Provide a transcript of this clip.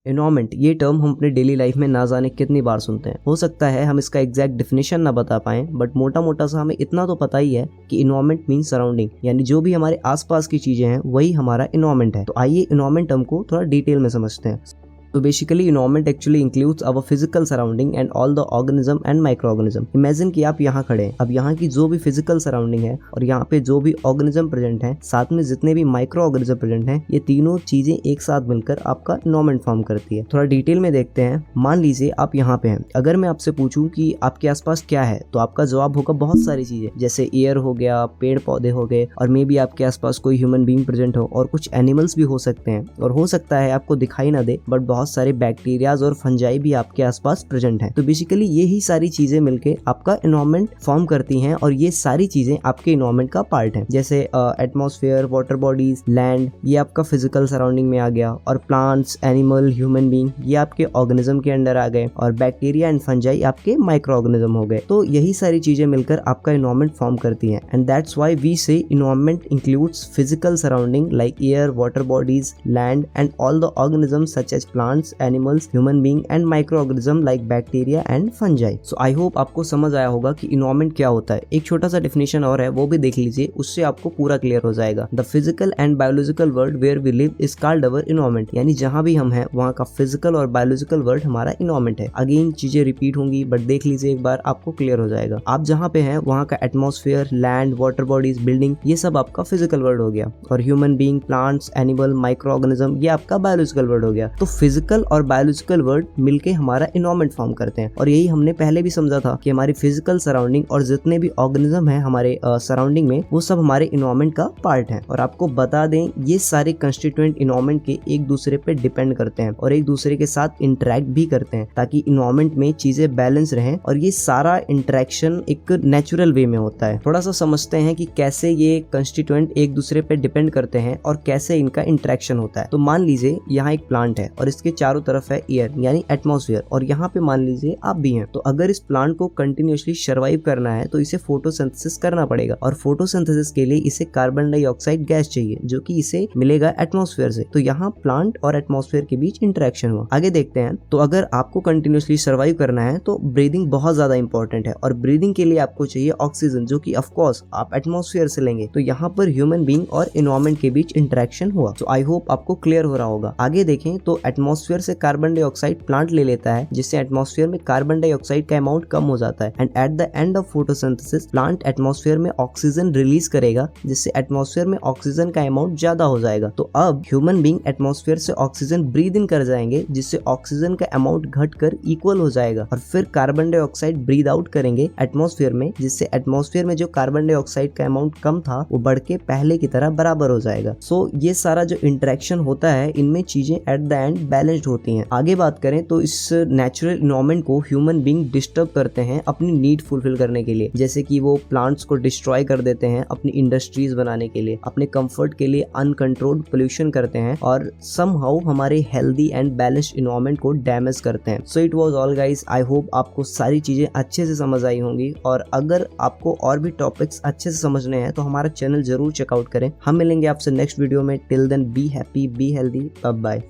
Environment ये term हम अपने डेली लाइफ में ना जाने कितनी बार सुनते हैं। हो सकता है हम इसका एग्जैक्ट डिफिनेशन ना बता पाएं, बट मोटा मोटा सा हमें इतना तो पता ही है कि इन्वायरमेंट मीन सराउंडिंग, यानी जो भी हमारे आसपास की चीजें हैं वही हमारा इन्वायरमेंट है। तो आइए इन्वायरमेंट टर्म को थोड़ा डिटेल में समझते हैं। तो basically environment actually includes our physical surrounding and all the organism and micro organism. Imagine कि आप यहाँ खड़े हैं, अब यहाँ की जो भी फिजिकल सराउंडिंग है और यहाँ पे जो भी ऑर्गेनिज्म प्रेजेंट है, साथ में जितने भी माइक्रो ऑर्गेनिज्म प्रेजेंट हैं, ये तीनों चीजें एक साथ मिलकर आपका इन्वायरमेंट फॉर्म करती है। थोड़ा डिटेल में देखते हैं। मान लीजिए आप यहाँ पे हैं, अगर मैं आपसे पूछूं कि आपके आसपास क्या है, तो आपका जवाब होगा बहुत सारी चीजें, जैसे एयर हो गया, पेड़ पौधे हो गए, और मे बी आपके आसपास कोई ह्यूमन बीइंग प्रेजेंट हो, और कुछ एनिमल्स भी हो सकते हैं, और हो सकता है आपको दिखाई ना दे बट बहुत सारे बैक्टीरिया और फंजाई भी आपके आसपास प्रेजेंट हैं। तो बेसिकली यही सारी चीजें मिलके आपका इन्वायरमेंट फॉर्म करती हैं, और ये सारी चीजें आपके इन्वायरमेंट का पार्ट है। जैसे एटमॉस्फेयर, वाटर बॉडीज, लैंड, ये आपका फिजिकल सराउंडिंग में आ गया, और प्लांट्स, एनिमल, ह्यूमन बीइंग ये आपके ऑर्गेनिज्म के अंडर आ गए, और बैक्टीरिया एंड फंजाई आपके माइक्रो ऑर्गेनिज्म हो गए। तो यही सारी चीजें मिलकर आपका इन्वायरमेंट फॉर्म करती हैं, and that's why we say environment includes physical surrounding like air, water bodies, land and all the organisms such as plants, animals, human being and micro organism like bacteria and fungi. So I hope आपको समझ आया होगा कि environment क्या होता है। एक छोटा सा डेफिनेशन और है, वो भी देख लीजिए, उससे आपको पूरा क्लियर हो जाएगा। The physical and biological world where we live is called our environment, यानी जहां भी हम हैं वहां का फिजिकल और बायोलॉजिकल वर्ल्ड हमारा इन्वायरमेंट है। अगेन चीजें रिपीट होंगी, बट देख लीजिए एक बार, आपको क्लियर हो जाएगा। आप जहां पे हैं वहां का atmosphere, land, water bodies, building, ये सब आपका फिजिकल वर्ल्ड हो गया, और human being, plants, animal, micro organism ये आपका बायोलॉजिकल वर्ल्ड हो गया। तो फिजिकल और बायोलॉजिकल वर्ल्ड मिलके हमारा इन्वायरमेंट फॉर्म करते हैं, और यही हमने पहले भी समझा था कि हमारी फिजिकल सराउंडिंग और जितने भी ऑर्गेनिज्म है हमारे सराउंडिंग में, वो सब हमारे इन्वायरमेंट का पार्ट है। और आपको बता दें, ये सारे कंस्टिट्यूएंट इन्वायरमेंट के एक दूसरे पे डिपेंड करते हैं और एक दूसरे के साथ इंटरेक्ट भी करते हैं, ताकि इन्वायरमेंट में चीजें बैलेंस रहें, और ये सारा इंटरेक्शन एक नेचुरल वे में होता है। थोड़ा सा समझते हैं कि कैसे ये कंस्टिट्यूएंट एक दूसरे पे डिपेंड करते हैं और कैसे इनका इंटरेक्शन होता है। तो मान लीजिए यहाँ एक प्लांट है और इसके चारों तरफ है एयर यानी एटमॉस्फेयर, और यहाँ पे मान लीजिए आप भी हैं। तो अगर इस प्लांट को कंटिन्यूअसली सर्वाइव करना है तो इसे फोटोसिंथेसिस करना पड़ेगा, और फोटोसिंथेसिस के लिए इसे कार्बन डाइऑक्साइड गैस चाहिए, जो कि इसे मिलेगा एटमॉस्फेयर से। तो यहाँ प्लांट और एटमॉस्फेयर के बीच इंटरेक्शन हुआ। आगे देखते हैं। तो अगर आपको कंटिन्यूअसली सर्वाइव करना है तो ब्रीदिंग बहुत ज्यादा इंपॉर्टेंट है, और ब्रीदिंग के लिए आपको चाहिए ऑक्सीजन, जो कि ऑफ कोर्स आप एटमॉस्फेयर से लेंगे। तो यहाँ पर ह्यूमन बीइंग और इन्वायरमेंट के बीच इंटरेक्शन हुआ। तो आई होप आपको क्लियर हो रहा होगा। आगे देखें तो एटमॉस्फेयर से कार्बन डाइऑक्साइड प्लांट ले लेता है, जिससे एटमॉस्फेयर में कार्बन डाइऑक्साइड का अमाउंट कम हो जाता है, and at the end of photosynthesis plant atmosphere में ऑक्सीजन रिलीज करेगा, जिससे एटमॉस्फेयर में ऑक्सीजन का अमाउंट ज्यादा हो जाएगा। तो अब ह्यूमन बीइंग एटमॉस्फेयर से ऑक्सीजन ब्रीद इन कर जाएंगे, जिससे ऑक्सीजन का अमाउंट घटकर इक्वल हो जाएगा, और फिर कार्बन डाइऑक्साइड ब्रीद आउट करेंगे एटमॉस्फेयर में, जिससे एटमॉस्फेयर में जो कार्बन डाइऑक्साइड का अमाउंट कम था वो बढ़ के पहले की तरह बराबर हो जाएगा। सो ये सारा जो इंटरेक्शन होता है, इनमें चीजें एट द एंड बैलेंस्ड होती हैं। आगे बात करें तो इस नेचुरल इन्वायरमेंट को ह्यूमन बीइंग डिस्टर्ब करते हैं अपनी नीड फुलफिल करने के लिए, जैसे कि वो प्लांट्स को डिस्ट्रॉय कर देते हैं अपनी इंडस्ट्रीज बनाने के लिए, अपने कंफर्ट के लिए अनकंट्रोल्ड पोल्यूशन करते हैं, और समहाउ हमारे हेल्दी एंड बैलेंस्ड इन्वायरमेंट को डैमेज करते हैं। So it was all guys. I hope आपको सारी चीजें अच्छे से समझ आई होंगी, और अगर आपको और भी टॉपिक्स अच्छे से समझने हैं तो हमारा चैनल जरूर चेकआउट करें। हम मिलेंगे आपसे नेक्स्ट वीडियो में। Till then be happy, be healthy, bye bye.